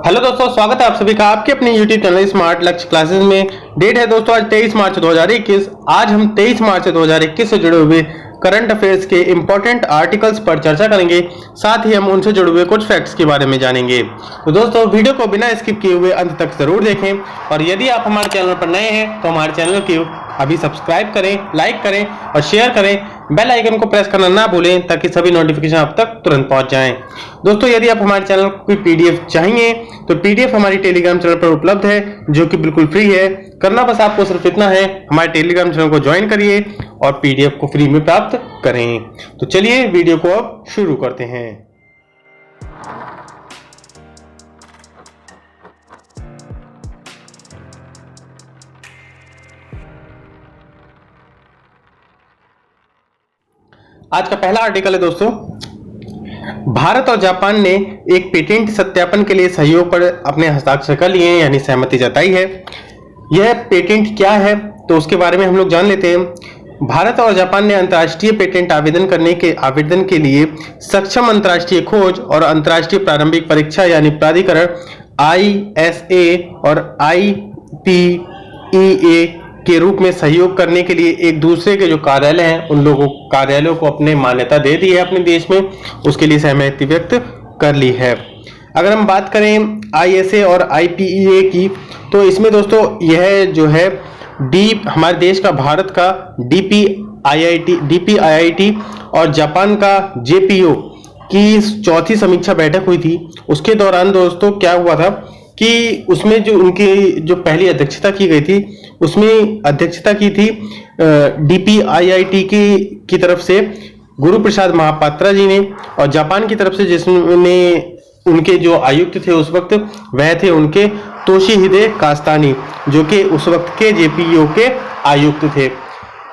Hello दोस्तों, स्वागत है आप सभी का आपके अपने YouTube चैनल स्मार्ट लक्ष्य क्लासेस में। डेट है दोस्तों आज 23 मार्च 2021। आज हम 23 मार्च 2021 से जुड़े हुए करंट अफेयर्स के इंपॉर्टेंट आर्टिकल्स पर चर्चा करेंगे। साथ ही हम उनसे जुड़े हुए कुछ फैक्ट्स के बारे में जानेंगे। तो दोस्तों वीडियो को बिना स्किप किए हुए अंत तक जरूर देखें और यदि आप हमारे चैनल पर नए हैं तो हमारे चैनल को अभी सब्सक्राइब करें, लाइक करें और शेयर करें। बेल आइकन को प्रेस करना ना भूलें ताकि सभी नोटिफिकेशन आप तक तुरंत पहुंच जाएं। दोस्तों यदि आप हमारे चैनल को कोई पीडीएफ चाहिए तो पीडीएफ हमारी टेलीग्राम चैनल पर उपलब्ध है जो कि बिल्कुल फ्री है। करना बस आपको सिर्फ इतना है, हमारे टेलीग्राम चैनल को ज्वाइन करिए और पीडीएफ को फ्री में प्राप्त करें। तो चलिए वीडियो को अब शुरू करते हैं। आज का पहला आर्टिकल है दोस्तों, भारत और जापान ने एक पेटेंट सत्यापन के लिए सहयोग पर अपने हस्ताक्षर कर लिए यानी सहमति जताई है। यह पेटेंट क्या है तो उसके बारे में हम लोग जान लेते हैं। भारत और जापान ने अंतर्राष्ट्रीय पेटेंट आवेदन के लिए सक्षम अंतर्राष्ट्रीय खोज और अंतर्राष्ट्रीय प्रारंभिक परीक्षा यानी प्राधिकरण ISA और IPEA के रूप में सहयोग करने के लिए एक दूसरे के जो कार्यालय हैं उन लोगों कार्यालयों को अपने मान्यता दे दी है अपने देश में, उसके लिए सहमति व्यक्त कर ली है। अगर हम बात करें ISA और IPEA की तो इसमें दोस्तों यह जो है हमारे देश का भारत का DPIIT और जापान का JPO की चौथी समीक्षा बैठक हुई थी। उसके दौरान दोस्तों क्या हुआ था कि उसमें जो उनकी जो पहली अध्यक्षता की गई थी उसमें अध्यक्षता की थी DPIIT की तरफ से गुरु प्रसाद महापात्रा जी ने और जापान की तरफ से जिसमें उनके जो आयुक्त थे उस वक्त वह थे उनके तोशिहिदे कास्तानी जो कि उस वक्त के JPO के आयुक्त थे।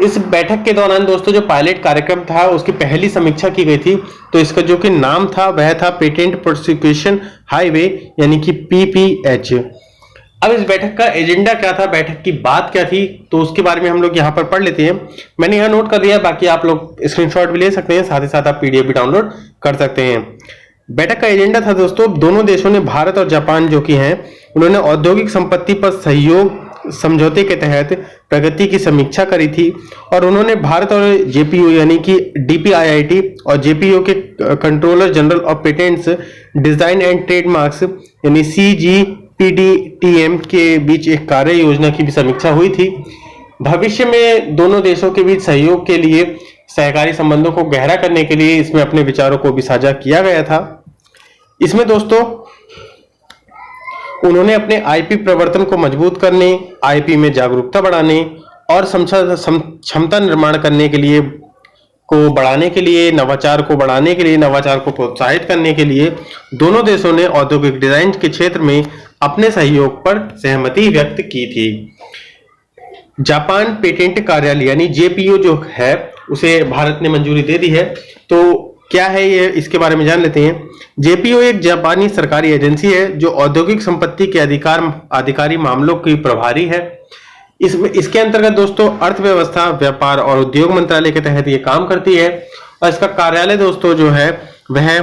इस बैठक के दौरान दोस्तों जो पायलट कार्यक्रम था उसकी पहली समीक्षा की गई थी। तो इसका जो कि नाम था वह था पेटेंट प्रोसिक्यूशन हाईवे यानी कि PPH। अब इस बैठक का एजेंडा क्या था, बैठक की बात क्या थी, तो उसके बारे में हम लोग यहाँ पर पढ़ लेते हैं। मैंने यहाँ नोट कर दिया, बाकी आप लोग स्क्रीनशॉट भी ले सकते हैं, साथ ही साथ आप PDF भी डाउनलोड कर सकते हैं। बैठक का एजेंडा था दोस्तों, दोनों देशों ने भारत और जापान जो कि हैं उन्होंने औद्योगिक संपत्ति पर सहयोग समझौते के तहत प्रगति की समीक्षा करी थी और उन्होंने भारत और JPO यानी कि DPIIT और JPO के controller general of patents design and trademarks यानी CGPDTM के बीच एक कार्य योजना की भी समीक्षा हुई थी। भविष्य में दोनों देशों के बीच सहयोग के लिए सहकारी संबंधों को गहरा करने के लिए इसमें अपने विचारों को भी साझा किया गया था। इसमें दोस्तों उन्होंने अपने IP प्रवर्तन को मजबूत करने, IP में जागरूकता बढ़ाने और क्षमता निर्माण करने के लिए बढ़ाने के लिए, नवाचार को प्रोत्साहित करने के लिए दोनों देशों ने औद्योगिक डिजाइन के क्षेत्र में अपने सहयोग पर सहमति व्यक्त की थी। जापान पेटेंट कार्यालय यानी JPO जो है उसे भारत ने मंजूरी दे दी है। तो क्या है ये, इसके बारे में जान लेते हैं। JPO एक जापानी सरकारी एजेंसी है जो औद्योगिक संपत्ति के अधिकारी मामलों की प्रभारी है। इसके अंतर्गत दोस्तों अर्थव्यवस्था, व्यापार और उद्योग मंत्रालय के तहत ये काम करती है और इसका कार्यालय दोस्तों जो है वह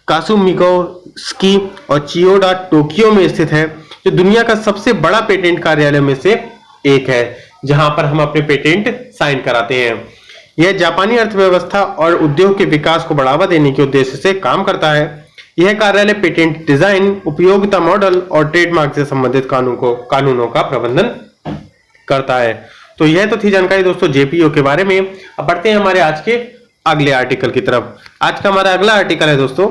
कासुमिगोस्की और चियोडा टोक्यो में स्थित है, जो दुनिया का सबसे बड़ा पेटेंट कार्यालय में से एक है जहां पर हम अपने पेटेंट साइन कराते हैं। यह जापानी अर्थव्यवस्था और उद्योग के विकास को बढ़ावा देने के उद्देश्य से काम करता है। यह कार्यालय पेटेंट डिजाइन, उपयोगिता मॉडल और ट्रेडमार्क से संबंधित कानूनों का प्रबंधन करता है। तो यह तो थी जानकारी दोस्तों JPO के बारे में। अब बढ़ते हैं हमारे आज के अगले आर्टिकल की तरफ। आज का हमारा अगला आर्टिकल है दोस्तों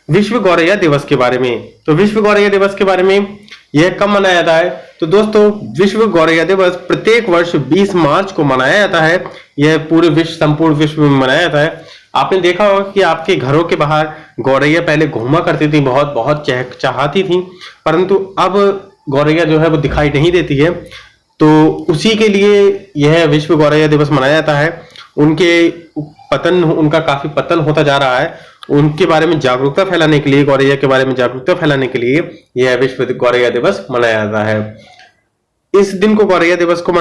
विश्व गौरैया दिवस के बारे में। तो विश्व गौरैया दिवस के बारे में यह कब मनाया जाता है, तो दोस्तों विश्व गौरैया दिवस प्रत्येक वर्ष 20 मार्च को मनाया जाता है। यह पूरे संपूर्ण विश्व में मनाया जाता है। आपने देखा होगा कि आपके घरों के बाहर गौरैया पहले घूमा करती थी, बहुत बहुत चहचहाती थी, परंतु अब गौरैया जो है वो दिखाई नहीं देती है। तो उसी के लिए यह विश्व गौरैया दिवस मनाया जाता है। उनका काफी पतन होता जा रहा है, उनके बारे में जागरूकता फैलाने के लिए, गौरैया के बारे में जागरूकता फैलाने के लिए यह विश्व गौरैया दिवस मनाया जाता है। इस दिन को गौरैया दिवस को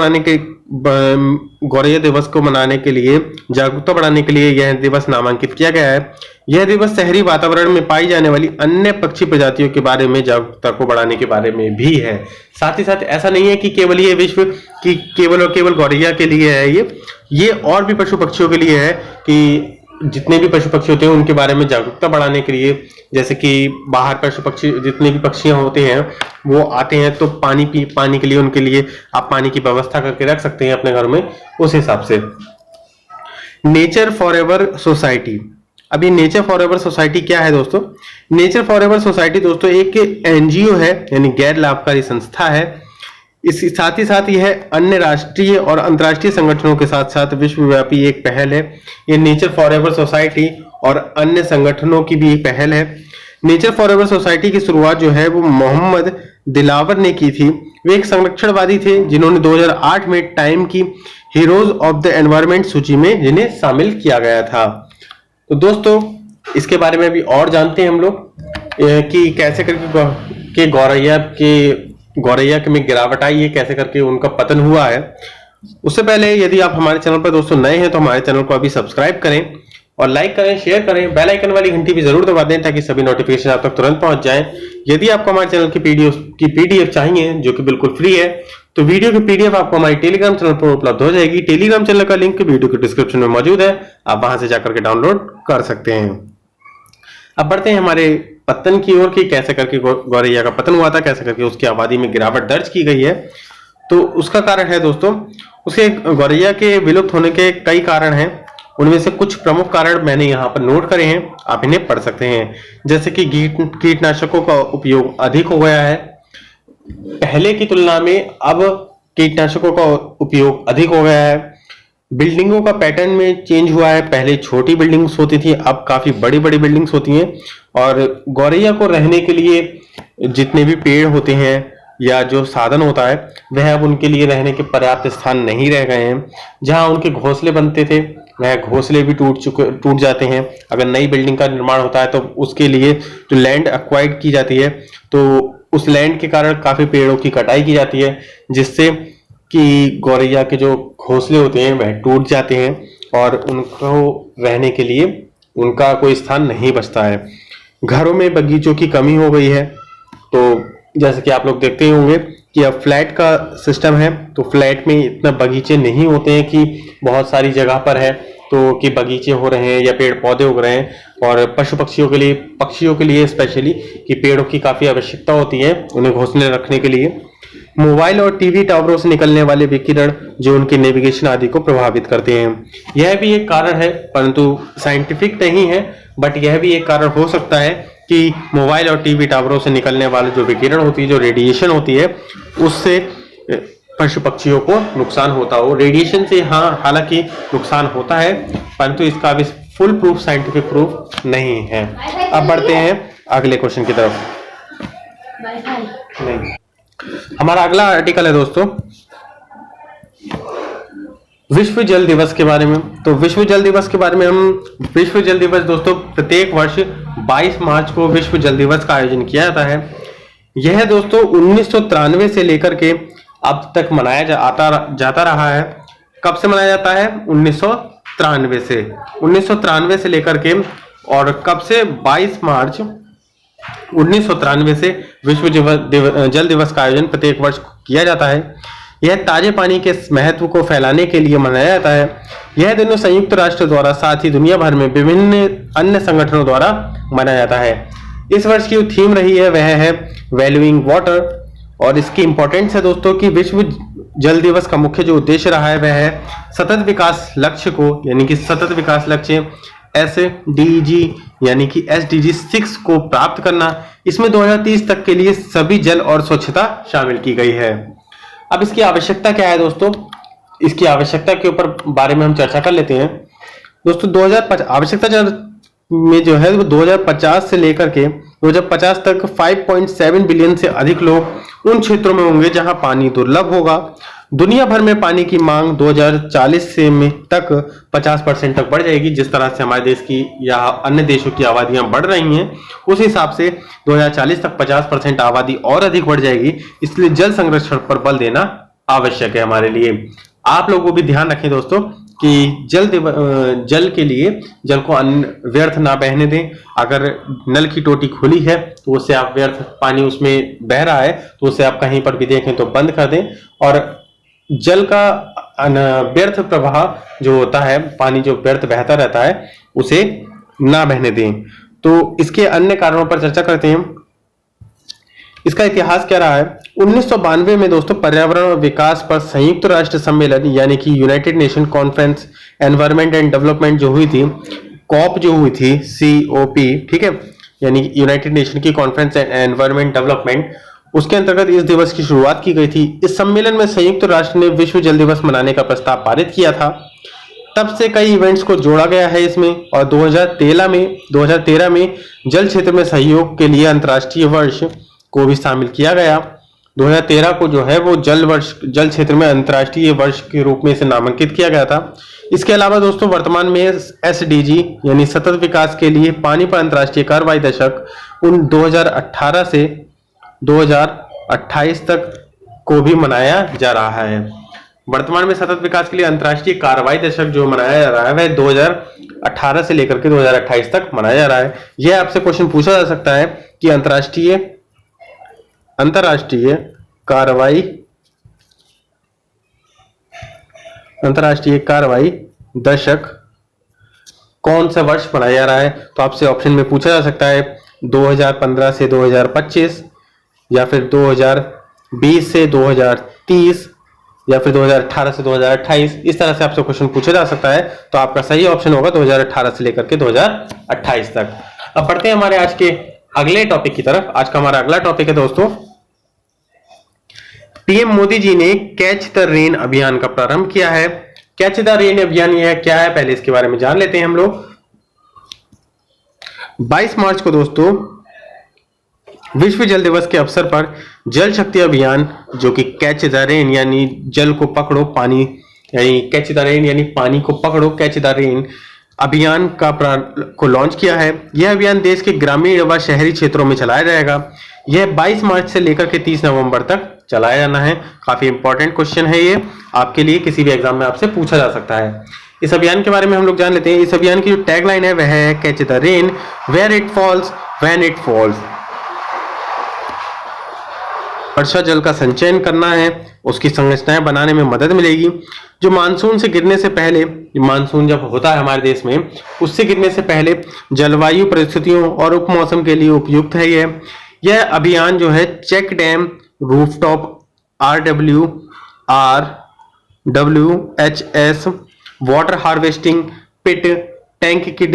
मनाने के लिए जागरूकता बढ़ाने के लिए यह दिवस नामांकित किया गया है। यह दिवस शहरी वातावरण में पाई जाने वाली अन्य पक्षी प्रजातियों के बारे में जागरूकता को बढ़ाने के बारे में भी है। साथ ही साथ ऐसा नहीं है कि केवल ये विश्व की केवल और केवल गौरैया के लिए है, ये और भी पशु पक्षियों के लिए है कि जितने भी पशु पक्षी होते हैं उनके बारे में जागरूकता बढ़ाने के लिए, जैसे कि बाहर पशु पक्षी जितने भी पक्षियां होते हैं वो आते हैं तो पानी के लिए उनके लिए आप पानी की व्यवस्था करके रख सकते हैं अपने घर में, उस हिसाब से। Nature forever society. अभी नेचर फॉरएवर सोसाइटी क्या है दोस्तों? नेचर फॉरएवर सोसाइटी दोस्तों एक एनजीओ है, यानी गैर लाभकारी संस्था है। इस साथ ही साथ यह अन्य राष्ट्रीय और अंतर्राष्ट्रीय संगठनों के साथ साथ विश्वव्यापी एक पहल है। ये नेचर फॉरएवर सोसाइटी और अन्य संगठनों की भी एक पहल है। नेचर फॉरएवर सोसाइटी की शुरुआत जो है वो मोहम्मद दिलावर ने की थी। वे एक संरक्षणवादी थे जिन्होंने 2008 में टाइम की हीरोज ऑफ द एनवायरनमेंट सूची में जिन्हें शामिल किया गया था। तो दोस्तों इसके बारे में भी और जानते हैं हम लोग कि कैसे करके गौरैया में गिरावट आई है, कैसे करके उनका पतन हुआ है। उससे पहले यदि आप हमारे चैनल पर दोस्तों नए हैं तो हमारे चैनल को अभी सब्सक्राइब करें और लाइक करें, शेयर करें, बेल आइकन वाली घंटी भी जरूर दबा दें ताकि सभी नोटिफिकेशन आप तक तुरंत पहुंच जाएं। यदि आपको हमारे चैनल की पीडीएफ चाहिए जो कि बिल्कुल फ्री है, तो वीडियो की पीडीएफ आपको हमारे टेलीग्राम चैनल पर उपलब्ध हो जाएगी। टेलीग्राम चैनल का लिंक वीडियो के डिस्क्रिप्शन में मौजूद है, आप वहां से जाकर के डाउनलोड कर सकते हैं। अब बढ़ते हैं हमारे पतन की ओर कि कैसे करके गौरैया का पतन हुआ था, कैसे करके उसकी आबादी में गिरावट दर्ज की गई है। तो उसका कारण है दोस्तों, उसके गौरैया के विलुप्त होने के कई कारण हैं। उनमें से कुछ प्रमुख कारण मैंने यहाँ पर नोट करे हैं, आप इन्हें पढ़ सकते हैं। जैसे कि कीटनाशकों का उपयोग अधिक हो गया है, पहले की तुलना में अब कीटनाशकों का उपयोग अधिक हो गया है। बिल्डिंगों का पैटर्न में चेंज हुआ है, पहले छोटी बिल्डिंग्स होती थी, अब काफी बड़ी बड़ी बिल्डिंग्स होती हैं। और गौरैया को रहने के लिए जितने भी पेड़ होते हैं या जो साधन होता है वह अब उनके लिए रहने के पर्याप्त स्थान नहीं रह गए हैं। जहां उनके घोंसले बनते थे वह घोंसले भी टूट जाते हैं। अगर नई बिल्डिंग का निर्माण होता है तो उसके लिए जो लैंड एक्वायर्ड की जाती है तो उस लैंड के कारण काफी पेड़ों की कटाई की जाती है, जिससे कि गौरैया के जो घोंसले होते हैं वह टूट जाते हैं और उनको रहने के लिए उनका कोई स्थान नहीं बचता है। घरों में बगीचों की कमी हो गई है। तो जैसे कि आप लोग देखते ही होंगे कि अब फ्लैट का सिस्टम है, तो फ्लैट में इतना बगीचे नहीं होते हैं कि बहुत सारी जगह पर है तो कि बगीचे हो रहे हैं या पेड़ पौधे उग रहे हैं। और पक्षियों के लिए स्पेशली कि पेड़ों की काफी आवश्यकता होती है उन्हें घोंसले रखने के लिए। मोबाइल और टीवी टावरों से निकलने वाले विकिरण जो उनके नेविगेशन आदि को प्रभावित करते हैं, यह भी एक कारण है, परंतु साइंटिफिक नहीं है, बट यह भी एक कारण हो सकता है कि मोबाइल और टीवी टावरों से निकलने वाले जो विकिरण होती है, जो रेडिएशन होती है, उससे पशु पक्षियों को नुकसान होता हो। रेडिएशन से हाँ हालांकि नुकसान होता है, परंतु इसका भी फुल प्रूफ साइंटिफिक प्रूफ नहीं है। अब बढ़ते हैं अगले क्वेश्चन की तरफ। नहीं, हमारा अगला आर्टिकल है दोस्तों विश्व जल दिवस के बारे में। तो विश्व जल दिवस के बारे में विश्व जल दिवस दोस्तों प्रत्येक वर्ष 22 मार्च को विश्व जल दिवस का आयोजन किया जाता है। यह दोस्तों 1993 से लेकर के अब तक मनाया जाता रहा है। कब से मनाया जाता है? 1993 से लेकर के, और कब से? 22 मार्च 1993 से विश्व जल दिवस का आयोजन प्रत्येक वर्ष किया जाता है। यह ताजे पानी के महत्व को फैलाने के लिए मनाया जाता है। यह दिन संयुक्त राष्ट्र द्वारा साथ ही दुनिया भर में विभिन्न अन्य संगठनों द्वारा मनाया जाता है। इस वर्ष की जो थीम रही है वह है वैल्यूइंग वाटर, और इसकी इंपॉर्टेंस है दोस्तों कि विश्व जल दिवस का मुख्य जो उद्देश्य रहा है वह है सतत विकास लक्ष्य को, यानी कि सतत विकास लक्ष्य SDG यानी कि SDG 6 को प्राप्त करना। इसमें 2030 तक के लिए सभी जल और स्वच्छता शामिल की गई है। अब इसकी आवश्यकता क्या है दोस्तों? इसकी आवश्यकता के ऊपर बारे में हम चर्चा कर लेते हैं दोस्तों। 2050 आवश्यकता में जो है वो 2050 से लेकर के 2050 तक 5.7 बिलियन से अधिक लोग उन क्षेत्रों में होंगे जहां पानी दुर्लभ होगा। दुनिया भर में पानी की मांग 2040 से में तक 50% तक बढ़ जाएगी। जिस तरह से हमारे देश की या अन्य देशों की आबादियां बढ़ रही हैं, उस हिसाब से 2040 तक 50% आबादी और अधिक बढ़ जाएगी। इसलिए जल संरक्षण पर बल देना आवश्यक है हमारे लिए। आप लोगों को भी ध्यान रखें दोस्तों कि जल के लिए जल को व्यर्थ ना बहने दें। अगर नल की टोटी खुली है तो उससे आप व्यर्थ पानी उसमें बह रहा है तो उसे आप कहीं पर भी देखें तो बंद कर दें। और जल का व्यर्थ प्रवाह जो होता है, पानी जो व्यर्थ बहता रहता है, उसे ना बहने दें। तो इसके अन्य कारणों पर चर्चा करते हैं। इसका इतिहास क्या रहा है? 1992 में दोस्तों पर्यावरण और विकास पर संयुक्त राष्ट्र सम्मेलन यानी कि United nation conference environment and development जो हुई थी, कॉप जो हुई थी, COP, ठीक है, यानी यूनाइटेड नेशन की कॉन्फ्रेंस एंड एनवायरनमेंट डेवलपमेंट, उसके अंतर्गत इस दिवस की शुरुआत की गई थी। इस सम्मेलन में संयुक्त राष्ट्र ने विश्व जल दिवस मनाने का प्रस्ताव पारित किया था। तब से कई इवेंट्स को जोड़ा गया है इसमें, और 2013 में जल क्षेत्र में सहयोग के लिए अंतर्राष्ट्रीय वर्ष को भी शामिल किया गया। 2013 को जो है वो जल क्षेत्र में अंतर्राष्ट्रीय वर्ष के रूप में इसे नामांकित किया गया था। इसके अलावा दोस्तों वर्तमान में SDG यानी सतत विकास के लिए पानी पर अंतर्राष्ट्रीय कार्रवाई दशक 2018 से 2028 तक को भी मनाया जा रहा है। वर्तमान में सतत विकास के लिए अंतर्राष्ट्रीय कार्रवाई दशक जो मनाया जा रहा है वह 2018 से लेकर के 2028 तक मनाया जा रहा है। यह आपसे क्वेश्चन पूछा जा सकता है कि अंतर्राष्ट्रीय कार्रवाई दशक कौन सा वर्ष मनाया जा रहा है? तो आपसे ऑप्शन में पूछा जा सकता है 2015 से 2025, या फिर 2020 से 2030, या फिर 2018 से 2028। इस तरह से आपसे क्वेश्चन पूछा जा सकता है। तो आपका सही ऑप्शन होगा 2018 से लेकर के 2028 तक। अब बढ़ते हैं हमारे आज के अगले टॉपिक की तरफ। आज का हमारा अगला टॉपिक है दोस्तों, पीएम मोदी जी ने कैच द रेन अभियान का प्रारंभ किया है। कैच द रेन अभियान यह क्या है, पहले इसके बारे में जान लेते हैं हम लोग। 22 मार्च को दोस्तों विश्व जल दिवस के अवसर पर जल शक्ति अभियान जो कि कैच द रेन यानी जल को पकड़ो पानी, यानी कैच द रेन यानी पानी को पकड़ो, कैच द रेन अभियान को लॉन्च किया है। यह अभियान देश के ग्रामीण व शहरी क्षेत्रों में चलाया जाएगा। यह 22 मार्च से लेकर के 30 नवंबर तक चलाया जाना है। काफी इंपॉर्टेंट क्वेश्चन है ये आपके लिए, किसी भी एग्जाम में आपसे पूछा जा सकता है। इस अभियान के बारे में हम लोग जान लेते हैं। इस अभियान की जो टैगलाइन है वह है catch the rain where it falls when it falls. वर्षा जल का संचयन करना है, उसकी संरचनाएं बनाने में मदद मिलेगी। जो मानसून से गिरने से पहले, मानसून जब होता है हमारे देश में, उससे गिरने से पहले जलवायु परिस्थितियों और उपमौसम के लिए उपयुक्त है। यह अभियान जो है check dam, rooftop, RWHS, water harvesting, pit, tank की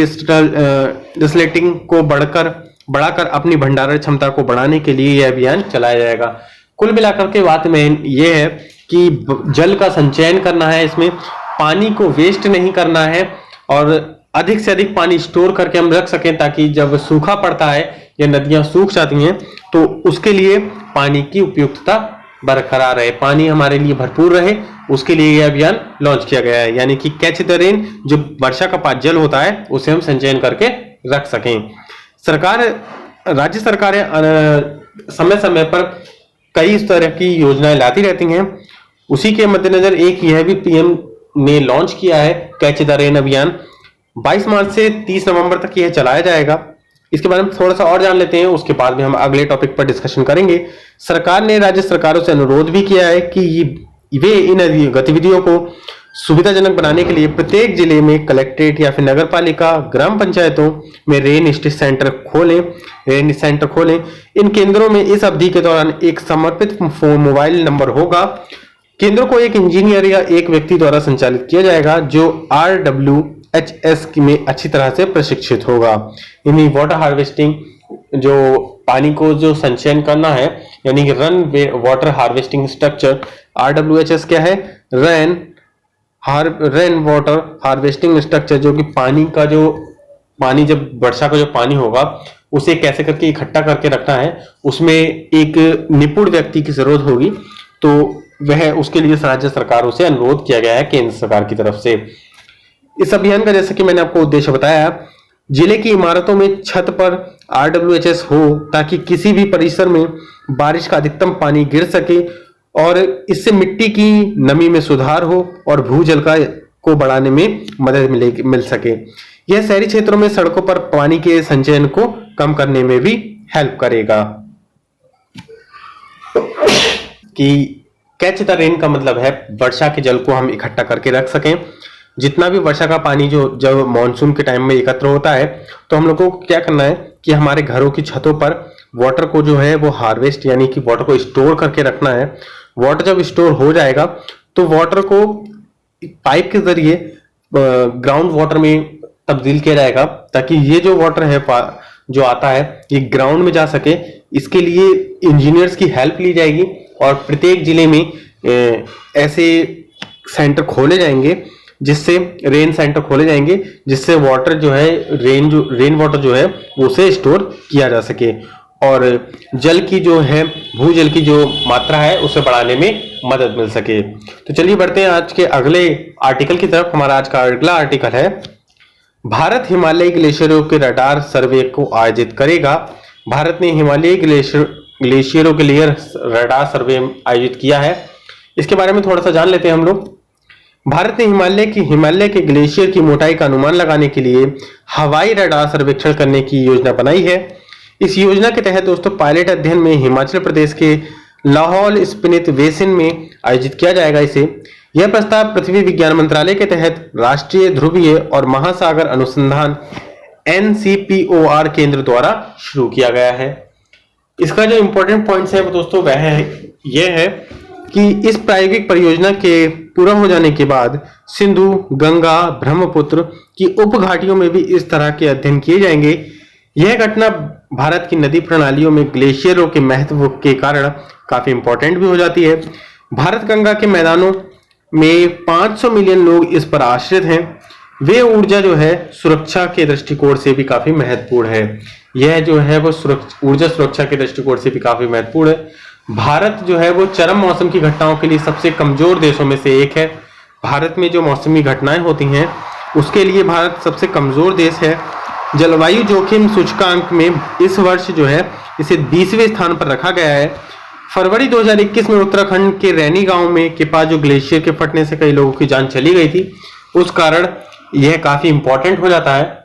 डिसलेटिंग को बढ़ाकर अपनी भंडारण क्षमता को बढ़ाने के लिए यह अभियान चलाया जाएगा। कुल मिलाकर के बात में यह है कि जल का संचयन करना है, इसमें पानी को वेस्ट नहीं करना है और अधिक से अधिक पानी स्टोर करके हम रख सकें ताकि जब सूखा पड़ता है या नदियां सूख जाती हैं तो उसके लिए पानी की उपयुक्तता बरकरार रहे, पानी हमारे लिए भरपूर रहे, उसके लिए यह अभियान लॉन्च किया गया है। यानी कि कैच द रेन, जो वर्षा का जल होता है उसे हम संचयन करके रख सकें। राज्य सरकारें समय समय पर कई इस तरह की योजनाएं लाती रहती हैं। उसी के मद्देनजर एक यह भी पीएम ने लॉन्च किया है कैच द रेन अभियान। 22 मार्च से 30 नवंबर तक यह चलाया जाएगा। इसके बारे में थोड़ा सा और जान लेते हैं, उसके बाद में हम अगले टॉपिक पर डिस्कशन करेंगे। सरकार ने राज्य सरकारों से अनुरोध भी किया है कि वे इन गतिविधियों को सुविधाजनक बनाने के लिए प्रत्येक जिले में कलेक्ट्रेट या फिर नगर पालिका, ग्राम पंचायतों में रेन सेंटर खोलें। इन केंद्रों में इस अवधि के दौरान एक समर्पित मोबाइल नंबर होगा। केंद्रों को एक इंजीनियर या एक व्यक्ति द्वारा संचालित किया जाएगा जो RWHS में अच्छी तरह से प्रशिक्षित होगा। यानी वाटर हार्वेस्टिंग, जो पानी को जो संचयन करना है, यानी कि run water harvesting structure, RWHS क्या है? रेन वाटर हार्वेस्टिंग स्ट्रक्चर, जो कि पानी जब वर्षा का जो पानी होगा उसे कैसे करके इकट्ठा करके रखना है, उसमें एक निपुण व्यक्ति की जरूरत होगी। तो वह उसके लिए राज्य सरकारों से अनुरोध किया गया है केंद्र सरकार की तरफ से। इस अभियान का जैसे कि मैंने आपको उद्देश्य बताया, जिले की इमारतों में छत पर RWHS हो ताकि किसी भी परिसर में बारिश का अधिकतम पानी गिर सके और इससे मिट्टी की नमी में सुधार हो और भूजल को बढ़ाने में मदद मिल सके। यह शहरी क्षेत्रों में सड़कों पर पानी के संचयन को कम करने में भी हेल्प करेगा। कि कैच द रेन का मतलब है वर्षा के जल को हम इकट्ठा करके रख सकें। जितना भी वर्षा का पानी जो जब मानसून के टाइम में एकत्र होता है तो हम लोगों को क्या करना है कि हमारे घरों की छतों पर वाटर को जो है वो हार्वेस्ट यानी कि वाटर को स्टोर करके रखना है। वाटर जब स्टोर हो जाएगा तो वाटर को पाइप के जरिए ग्राउंड वाटर में तब्दील किया जाएगा ताकि ये जो वाटर है जो आता है ये ग्राउंड में जा सके। इसके लिए इंजीनियर्स की हेल्प ली जाएगी और प्रत्येक जिले में ऐसे सेंटर खोले जाएंगे जिससे रेन सेंटर खोले जाएंगे जिससे वाटर जो है रेन वाटर जो है उसे स्टोर किया जा सके और जल की जो है भूजल की जो मात्रा है उसे बढ़ाने में मदद मिल सके। तो चलिए बढ़ते हैं आज के अगले आर्टिकल की तरफ। हमारा आज का अगला आर्टिकल है भारत हिमालय ग्लेशियरों के रडार सर्वे को आयोजित करेगा। भारत ने हिमालय ग्लेशियरों के लिए रडार सर्वे आयोजित किया है। इसके बारे में थोड़ा सा जान लेते हैं हम लोग। भारत ने हिमालय के ग्लेशियर की मोटाई का अनुमान लगाने के लिए हवाई रडार सर्वेक्षण करने की योजना बनाई है। इस योजना के तहत दोस्तों पायलट अध्ययन में हिमाचल प्रदेश के लाहौल स्पिनित बेसिन में आयोजित किया जाएगा। यह प्रस्ताव पृथ्वी विज्ञान मंत्रालय के तहत राष्ट्रीय ध्रुवीय और महासागर अनुसंधान NCPOR केंद्र द्वारा शुरू किया गया है। इसका जो इंपॉर्टेंट पॉइंट्स है वो दोस्तों वह है यह है कि इस प्रायोगिक परियोजना के पूरा हो जाने के बाद सिंधु, गंगा, ब्रह्मपुत्र की उपघाटियों में भी इस तरह के अध्ययन किए जाएंगे। यह घटना भारत की नदी प्रणालियों में ग्लेशियरों के महत्व के कारण काफी इंपॉर्टेंट भी हो जाती है। भारत गंगा के मैदानों में 500 मिलियन लोग इस पर आश्रित हैं। वे ऊर्जा जो है सुरक्षा के दृष्टिकोण से भी काफी महत्वपूर्ण है। यह जो है वो ऊर्जा सुरक्षा के दृष्टिकोण से भी काफी महत्वपूर्ण है। भारत जो है वो चरम मौसम की घटनाओं के लिए सबसे कमजोर देशों में से एक है। भारत में जो मौसमी घटनाएं होती हैं उसके लिए भारत सबसे कमजोर देश है। जलवायु जोखिम सूचकांक में इस वर्ष जो है इसे 20वें स्थान पर रखा गया है। फरवरी 2021 में उत्तराखंड के रैनी गांव में के पास जो ग्लेशियर के फटने से कई लोगों की जान चली गई थी, उस कारण यह काफी इंपॉर्टेंट हो जाता है।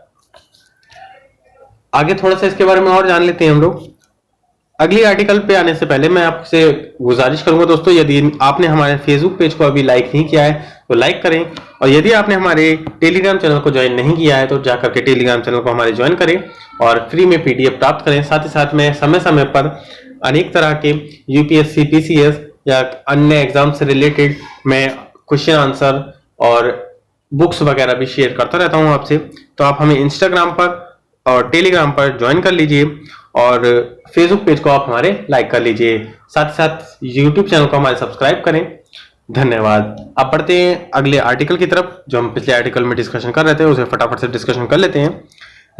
आगे थोड़ा सा इसके बारे में और जान लेते हैं हम लोग। अगली आर्टिकल पे आने से पहले मैं आपसे गुजारिश करूंगा दोस्तों, यदि आपने हमारे फेसबुक पेज को अभी लाइक नहीं किया है तो लाइक करें और यदि आपने हमारे टेलीग्राम चैनल को ज्वाइन नहीं किया है तो जाकर के टेलीग्राम चैनल को हमारे ज्वाइन करें और फ्री में PDF प्राप्त करें। साथ ही साथ में समय समय पर अनेक तरह के UPSC, PCS या अन्य एग्जाम से रिलेटेड मैं क्वेश्चन आंसर और बुक्स वगैरह भी शेयर करता रहता हूं आपसे। तो आप हमें इंस्टाग्राम पर और टेलीग्राम पर ज्वाइन कर लीजिए और फेसबुक पेज को आप हमारे लाइक कर लीजिए। साथ ही साथ यूट्यूब चैनल को हमारे सब्सक्राइब करें। धन्यवाद। अब बढ़ते हैं अगले आर्टिकल की तरफ जो हम पिछले आर्टिकल में डिस्कशन कर रहे थे, उसे फटाफट से डिस्कशन कर लेते हैं।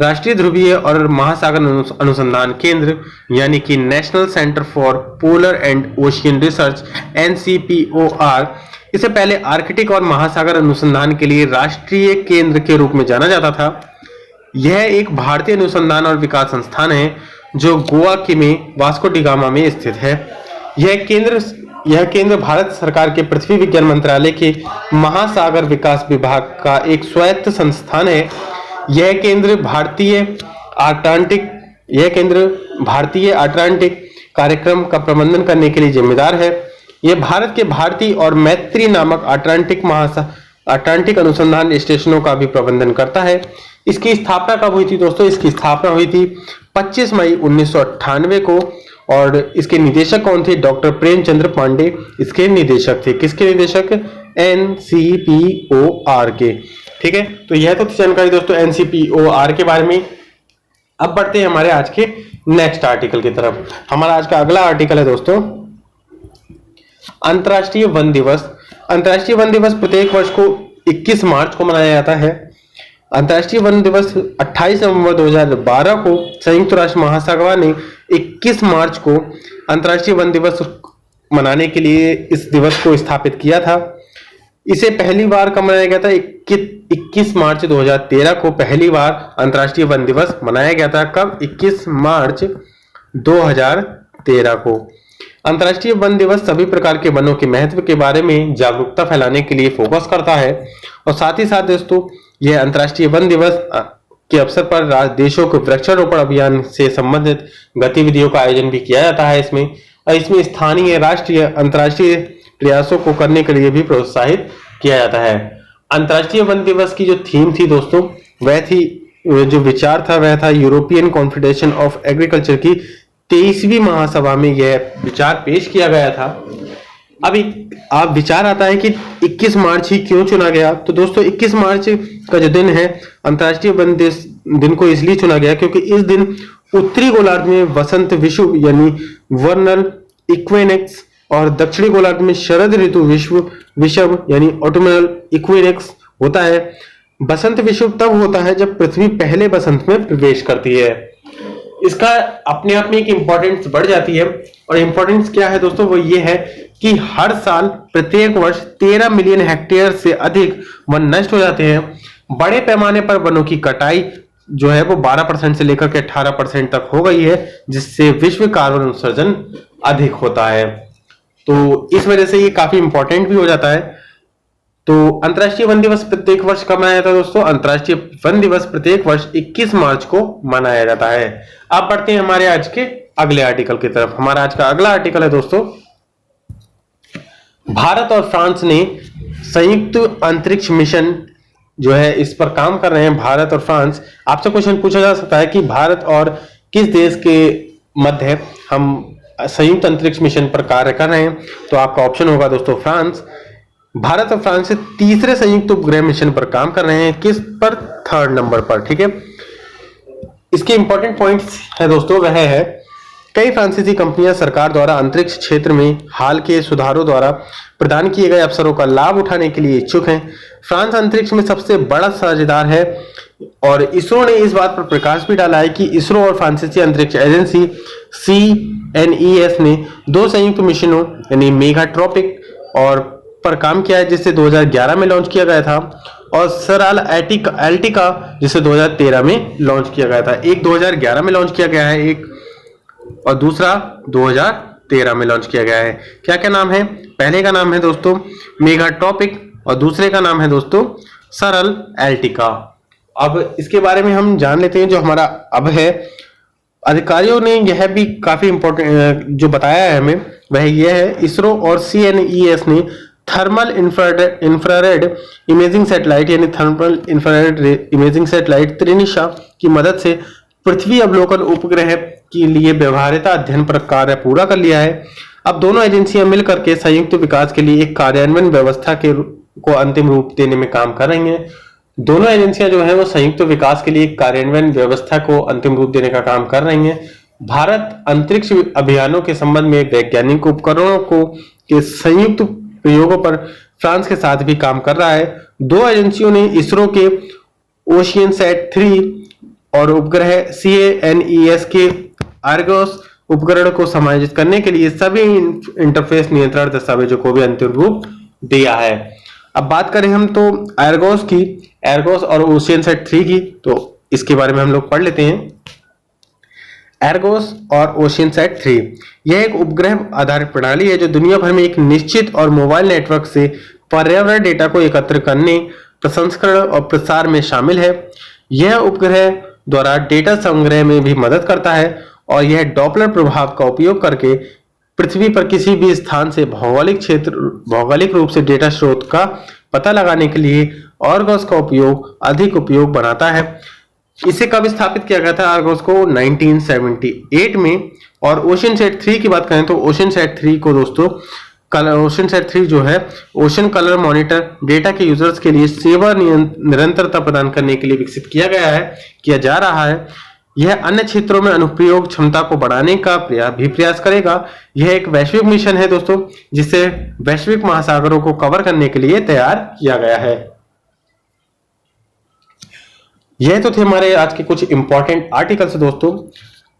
राष्ट्रीय ध्रुवीय और महासागर अनुसंधान केंद्र यानी कि national centre for polar and ocean research NCPOR, इसे पहले आर्कटिक और महासागर अनुसंधान के लिए राष्ट्रीय केंद्र के रूप में जाना जाता था। यह एक भारतीय अनुसंधान और विकास संस्थान है जो गोवा के में वास्को डी गामा में स्थित है। यह केंद्र भारत सरकार के पृथ्वी विज्ञान मंत्रालय के महासागर विकास विभाग का एक स्वायत्त संस्थान है। यह केंद्र भारतीय अटलांटिक कार्यक्रम का प्रबंधन करने के लिए जिम्मेदार है। यह भारत के भारती और मैत्री नामक अटलांटिक अनुसंधान स्टेशनों का भी प्रबंधन करता है। इसकी स्थापना कब हुई थी दोस्तों? इसकी स्थापना हुई थी 25 मई 1998 को और इसके निदेशक कौन थे? डॉक्टर प्रेमचंद्र पांडे इसके निदेशक थे। किसके निदेशक? NCPOR के। ठीक है, तो यह तो जानकारी दोस्तों NCPOR के बारे में। अब बढ़ते हैं हमारे आज के नेक्स्ट आर्टिकल की तरफ। हमारा आज का अगला आर्टिकल है दोस्तों अंतर्राष्ट्रीय वन दिवस। अंतर्राष्ट्रीय वन दिवस प्रत्येक वर्ष को 21 मार्च को मनाया जाता है। अंतर्राष्ट्रीय वन दिवस 28 नवंबर 2012 को संयुक्त राष्ट्र महासभा ने 21 मार्च को अंतर्राष्ट्रीय वन दिवस मनाने के लिए इस दिवस को स्थापित किया था। इसे पहली बार कब मनाया गया था? 21 मार्च 2013 को पहली बार अंतर्राष्ट्रीय वन दिवस मनाया गया था। कब? 21 मार्च 2013 को। अंतर्राष्ट्रीय वन दिवस सभी प्रकार के वनों के महत्व के बारे में जागरूकता फैलाने के लिए फोकस करता है और साथ ही साथ दोस्तों यह अंतर्राष्ट्रीय वन दिवस के अवसर पर देशों के वृक्षारोपण अभियान से संबंधित गतिविधियों का आयोजन भी किया जाता है इसमें, और इसमें स्थानीय, राष्ट्रीय, अंतर्राष्ट्रीय प्रयासों को करने के लिए भी प्रोत्साहित किया जाता है। अंतर्राष्ट्रीय वन दिवस की जो थीम थी दोस्तों, वह थी, जो विचार था वह था यूरोपियन कॉन्फेडरेशन ऑफ एग्रीकल्चर की 23वीं महासभा में यह विचार पेश किया गया था। अभी आप विचार आता है कि 21 मार्च ही क्यों चुना गया? तो दोस्तों 21 मार्च का जो दिन है अंतर्राष्ट्रीय वन दिवस दिन को इसलिए चुना गया क्योंकि इस दिन उत्तरी गोलार्ध में वसंत विषुव यानी वर्नल इक्विनेक्स और दक्षिणी गोलार्ध में शरद ऋतु विषुव यानी ऑटोमनल इक्विनेक्स होता है। बसंत विषुव तब होता है जब पृथ्वी पहले बसंत में प्रवेश करती है। इसका अपने आप में एक इंपॉर्टेंस बढ़ जाती है, और इंपॉर्टेंस क्या है दोस्तों? वो ये है कि हर साल प्रत्येक वर्ष 13 मिलियन हेक्टेयर से अधिक वन नष्ट हो जाते हैं। बड़े पैमाने पर वनों की कटाई जो है वो 12% से लेकर के 18% तक हो गई है, जिससे विश्व कार्बन उत्सर्जन अधिक होता है। तो इस वजह से ये काफी इंपॉर्टेंट भी हो जाता है। तो अंतर्राष्ट्रीय वन दिवस प्रत्येक वर्ष कब मनाया जाता है दोस्तों? अंतर्राष्ट्रीय वन दिवस प्रत्येक वर्ष 21 मार्च को मनाया जाता है। अब बढ़ते हैं हमारे आज के अगले आर्टिकल की तरफ। हमारा आज का अगला आर्टिकल है दोस्तों, भारत और फ्रांस ने संयुक्त अंतरिक्ष मिशन जो है इस पर काम कर रहे हैं। भारत और फ्रांस, आपसे क्वेश्चन पूछा जा सकता है कि भारत और किस देश के मध्य हम संयुक्त अंतरिक्ष मिशन पर कार्य कर रहे हैं? तो आपका ऑप्शन होगा दोस्तों फ्रांस। भारत और फ्रांस से तीसरे संयुक्त उपग्रह मिशन पर काम कर रहे हैं। किस पर? 3rd नंबर पर। ठीक है, इसके इंपॉर्टेंट पॉइंट्स है दोस्तों, वह है कई फ्रांसीसी कंपनियां सरकार द्वारा अंतरिक्ष क्षेत्र में हाल के सुधारों द्वारा प्रदान किए गए अवसरों का लाभ उठाने के लिए इच्छुक हैं। फ्रांस अंतरिक्ष में सबसे बड़ा साझेदार है और इसरो ने इस बात पर प्रकाश भी डाला है कि इसरो और फ्रांसीसी अंतरिक्ष एजेंसी CNES ने 2 संयुक्त मिशनों यानी मेगाट्रॉपिक और पर काम किया है, जिसे 2011 में लॉन्च किया गया था, और सराल एल्टिका जिसे 2013 में लॉन्च किया गया था। एक 2011 में लॉन्च किया गया है एक, और दूसरा 2013 में लॉन्च किया गया है। क्या क्या नाम है? पहले का नाम है दोस्तों मेगाट्रॉपिक और दूसरे का नाम है दोस्तों सरल एल्टिका। अब इसके बारे में हम जान लेते हैं जो हमारा अब है। अधिकारियों ने यह भी काफी इंपॉर्टेंट जो बताया है हमें, वह यह है इसरो और CNES ने थर्मल इंफ्रारेड इमेजिंग सैटेलाइट यानी thermal infrared imaging satellite Trinisha की मदद से पृथ्वी अवलोकन उपग्रह के लिए व्यवहार्यता अध्ययन पर कार्य पूरा कर लिया है। अब दोनों एजेंसियां मिलकर के संयुक्त विकास के लिए एक कार्यान्वयन व्यवस्था को अंतिम रूप देने में काम कर रही हैं। दोनों एजेंसियां जो है वो संयुक्त विकास के लिए एक कार्यान्वयन व्यवस्था को अंतिम रूप देने का काम कर रही हैं। भारत अंतरिक्ष अभियानों के संबंध में वैज्ञानिक उपकरणों के संयुक्त प्रयोगों पर फ्रांस के साथ भी काम कर रहा है। दो एजेंसियों ने इसरो के ओशियनसैट 3 और उपग्रह CNES के आर्गोस उपकरण को समायोजित करने के लिए सभी इंटरफेस नियंत्रण दस्तावेजों को भी अंतिम रूप दिया है। अब बात करें हम तो आर्गोस और ओशियनसैट 3 की, तो इसके बारे में हम लोग पढ़ लेते हैं। आर्गोस और ओशियनसैट 3 यह एक उपग्रह आधारित प्रणाली है जो दुनिया भर में एक निश्चित और मोबाइल नेटवर्क से पर्यावरण डेटा को एकत्र करने, प्रसंस्करण और प्रसार में शामिल है। यह उपग्रह द्वारा डेटा संग्रह में भी मदद करता है और यह डॉपलर प्रभाव का उपयोग करके पृथ्वी पर किसी भी स्थान से भौगोलिक रूप से डेटा स्रोत का पता लगाने के लिए आर्गोस का अधिक उपयोग बनाता है। इसे कब स्थापित किया गया था आर्गोस को? 1978 में। और ओशियनसैट 3 की बात करें तो ओशियनसैट 3 को दोस्तों ओशियनसैट 3 जो है ओशन कलर मॉनिटर डेटा के यूजर्स के लिए सेवा निरंतरता प्रदान करने के लिए विकसित किया जा रहा है। यह अन्य क्षेत्रों में अनुप्रयोग क्षमता को बढ़ाने का प्रयास करेगा। यह एक वैश्विक मिशन है दोस्तों, जिसे वैश्विक महासागरों को कवर करने के लिए तैयार किया गया है। यह तो थे हमारे आज के कुछ इंपॉर्टेंट आर्टिकल्स दोस्तों।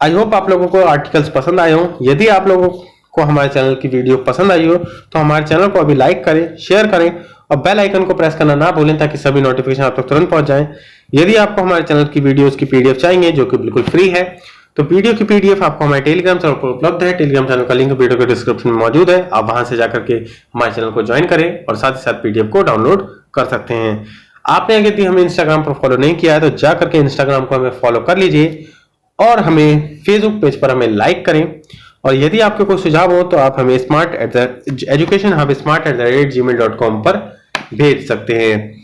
आई होप आप लोगों को आर्टिकल्स पसंद आए हों। यदि आप लोगों को हमारे चैनल की वीडियो पसंद आई हो तो हमारे चैनल को अभी लाइक करें, शेयर करें और बेल आइकन को प्रेस करना ना भूलें ताकि सभी नोटिफिकेशन आप तक तुरंत पहुंच जाएं। यदि आपको हमारे चैनल की वीडियोस की पीडीएफ चाहिए जो कि बिल्कुल फ्री है, तो वीडियो की पीडीएफ आपको हमारे टेलीग्राम चैनल पर उपलब्ध है। टेलीग्राम चैनल का लिंक वीडियो के डिस्क्रिप्शन में मौजूद है, आप वहां से जाकर के हमारे चैनल को ज्वाइन करें और साथ ही साथ पीडीएफ को डाउनलोड कर सकते हैं। आपने यदि हमें इंस्टाग्राम पर फॉलो नहीं किया है तो जाकर के इंस्टाग्राम को हमें फॉलो कर लीजिए और हमें फेसबुक पेज पर हमें लाइक करें। और यदि आपके कोई सुझाव हो तो आप हमें educationhub@gmail.com पर भेज सकते हैं।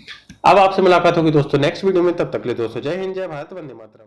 अब आपसे मुलाकात होगी दोस्तों नेक्स्ट वीडियो में, तब तक के लिए दोस्तों जय हिंद, जय भारत, वंदे मातरम।